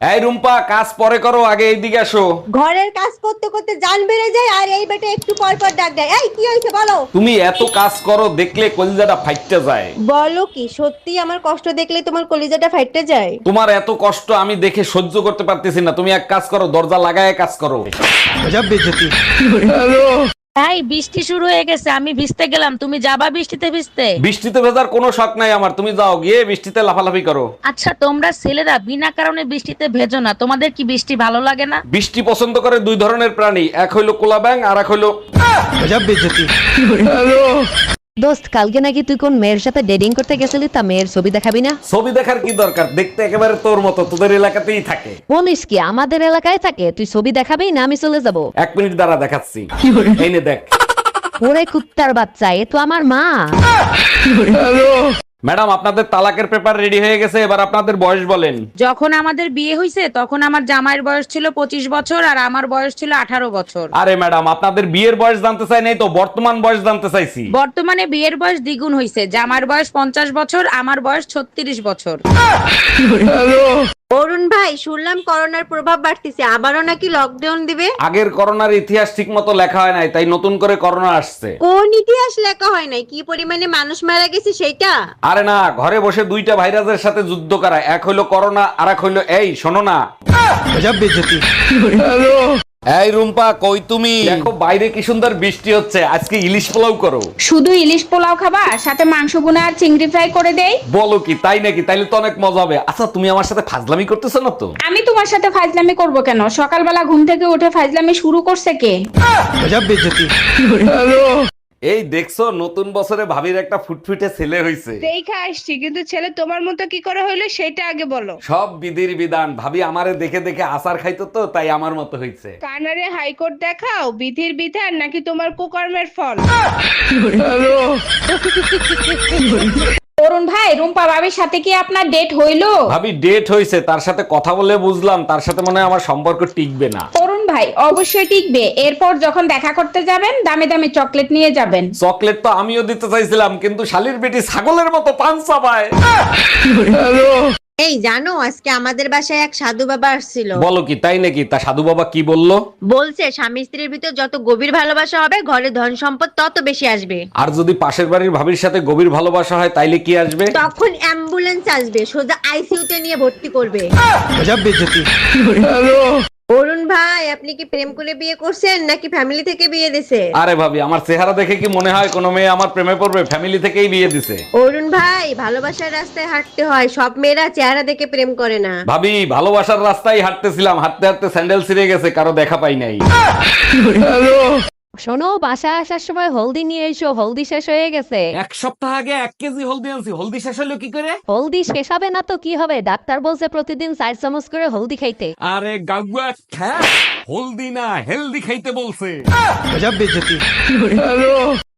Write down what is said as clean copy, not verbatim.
এই রুম্পা, কাজ পরে করো, আগে এইদিকে আসো। ঘরের কাজ করতে করতে জান বেড়ে যায় আর এই বেটা একটু পর পর ডাক দেয়। এই কি হয়েছে বলো। তুমি এত কাজ করো দেখলে কলিজাটা ফাইটতে যায়। বলো কি সত্যি আমার কষ্ট দেখলে তোমার কলিজাটা ফাইটে যায়? তোমার এত কষ্ট আমি দেখে সহ্য করতে পারতেছি না। তুমি এক কাজ করো, দরজা লাগায় কাজ করো। এই বৃষ্টি শুরু হয়ে গেছে, আমি ভিজতে গেলাম, তুমি যাবা বৃষ্টিতে ভিজতে? বৃষ্টিতে ভেজার কোনো শখ নাই আমার, তুমি যাও গিয়ে বৃষ্টিতে লাফালাফি করো। আচ্ছা, তোমরা ছেলেরা বিনা কারণে বৃষ্টিতে ভেজো না, তোমাদের কি বৃষ্টি ভালো লাগে না? বৃষ্টি পছন্দ করে দুই ধরনের প্রাণী, এক হইলো কোলা ব্যাং আর এক হইলো। দোস্ত, কালকে নাকি তুই কোন মেয়ের সাথে ডেটিং করতে গেছিলি, তা মেয়ের ছবি দেখাবি না? ছবি দেখার কি দরকার, দেখতে একেবারে তোর মতো, তোদের এলাকাতেই থাকে। বলিস কি, আমাদের এলাকায় থাকে? তুই ছবি দেখাবি না আমি চলে যাব? 1 মিনিট দ্বারা দেখাচ্ছি, এই নে দেখ। ওরে কুত্তার বাচ্চা, এ তো আমার মা। ম্যাডাম, আপনাদের তালাকের পেপার রেডি হয়ে গেছে, এবার আপনাদের বয়স বলেন। যখন আমাদের বিয়ে হয়েছে তখন আমার জামাইয়ের বয়স ছিল 25 বছর আর আমার বয়স ছিল 18 বছর। আরে ম্যাডাম, আপনাদের বিয়ের বয়স জানতে চাই নাই তো, বর্তমান বয়স জানতে চাইছি। বর্তমানে বিয়ের বয়স দ্বিগুণ হয়েছে, জামাইয়ের বয়স 50 বছর, আমার বয়স 36 বছর। অরুণ ভাই, শুনলাম করোনার প্রভাব বাড়তিছে, আবারও নাকি লকডাউন দিবে। আগের করোনার ইতিহাস ঠিক মতো লেখা হয় নাই, তাই নতুন করে করোনা আসছে। কোন ইতিহাস লেখা হয় নাই, কি পরিমাণে মানুষ মারা গেছে সেইটা? আরে না, ঘরে বসে দুইটা ভাইরাসের সাথে যুদ্ধ করা, এক হইলো করোনা আর এক হইলো এই শোনো না। এই রুম্পা, কই তুমি? দেখো বাইরে কি সুন্দর বৃষ্টি হচ্ছে, আজকে ইলিশ পোলাও করো। শুধু ইলিশ পোলাও খাবা, সাথে মাংস ভুনা আর চিংড়ি ফ্রাই করে দেই? বলো কি, তাই নাকি? তাইলে তো অনেক মজা হবে। আচ্ছা, তুমি আমার সাথে ফাজলামি করতেছো না তো? আমি তোমার সাথে ফাজলামি করব কেন? সকালবেলা ঘুম থেকে উঠে ফাজলামি শুরু করছে কে? এই দেখছো, নতুন বছরে ভাবির একটা ফুটফুটে ছেলে হইছে। দেখা আসছি, কিন্তু ছেলে তোমার মতো কি করে হইলো সেটা আগে বলো। সব বিধির বিধান। ভাবি আমারে দেখে দেখে আচার খাইতো তো, তাই আমার মতো হইছে। কানারে হাইকোর্ট দেখাও, বিধির বিধান নাকি তোমার কুকর্মের ফল? অরুণ ভাই, রুম্পা ভাবির সাথে কি আপনার ডেট হইলো? ভাবি ডেট হইছে, তার সাথে কথা বলে বুঝলাম তার সাথে মনে হয় আমার সম্পর্ক টিকবে না। অরুণ ভাই, অবশ্যই টিকবে। এরপর যখন দেখা করতে যাবেন দামি দামি চকলেট নিয়ে যাবেন। চকলেট তো আমিও দিতে চাইছিলাম, কিন্তু শালির বেটি ছাগলের মতো পান চাবায়। এই জানো, আজকে আমাদের বাসায় এক সাধু বাবা আসছিল। বলো কি, তাই নাকি? তা সাধু বাবা কি বললো? বলছে স্বামী স্ত্রীর ভিতর যত গভীর ভালোবাসা হবে, ঘরে ধন সম্পদ তত বেশি আসবে। আর যদি পাশের বাড়ির ভাবির সাথে গভীর ভালোবাসা হয়, তাইলে কি আসবে? তখন অ্যাম্বুলেন্স আসবে, সোজা আইসিইউতে নিয়ে ভর্তি করবে। অরুণ ভাই, আপনি কি প্রেম করে বিয়ে করছেন নাকি ফ্যামিলি থেকে বিয়ে দিছে? আরে ভাবি, আমার চেহারা দেখে কি মনে হয় কোনো মেয়ে আমার প্রেমে পড়বে? ফ্যামিলি থেকেই বিয়ে দিছে। অরুণ ভাই, ভালোবাসার রাস্তায় হাঁটতে হয়, সব মেয়েরা চেহারা দেখে প্রেম করে না। ভাবি, ভালোবাসার রাস্তায় হাঁটতেছিলাম, হাঁটতে হাঁটতে স্যান্ডেল ছিঁড়ে গেছে, কারো দেখা পাই নাই। শোনো, বাসা আসার সময় হলদি নিয়ে এসো, হলদি শেষ হয়ে গেছে। 1 সপ্তাহ আগে 1 কেজি হলদি আনছি, হলদি শেষ হলো কি করে? হলদি শেষ হবে না তো কি হবে? ডাক্তার বলছে প্রতিদিন 4 চামচ করে হলদি খাইতে। আরে গাগুয়া খ্যা, হলদি না হেলদি খাইতে বলছে।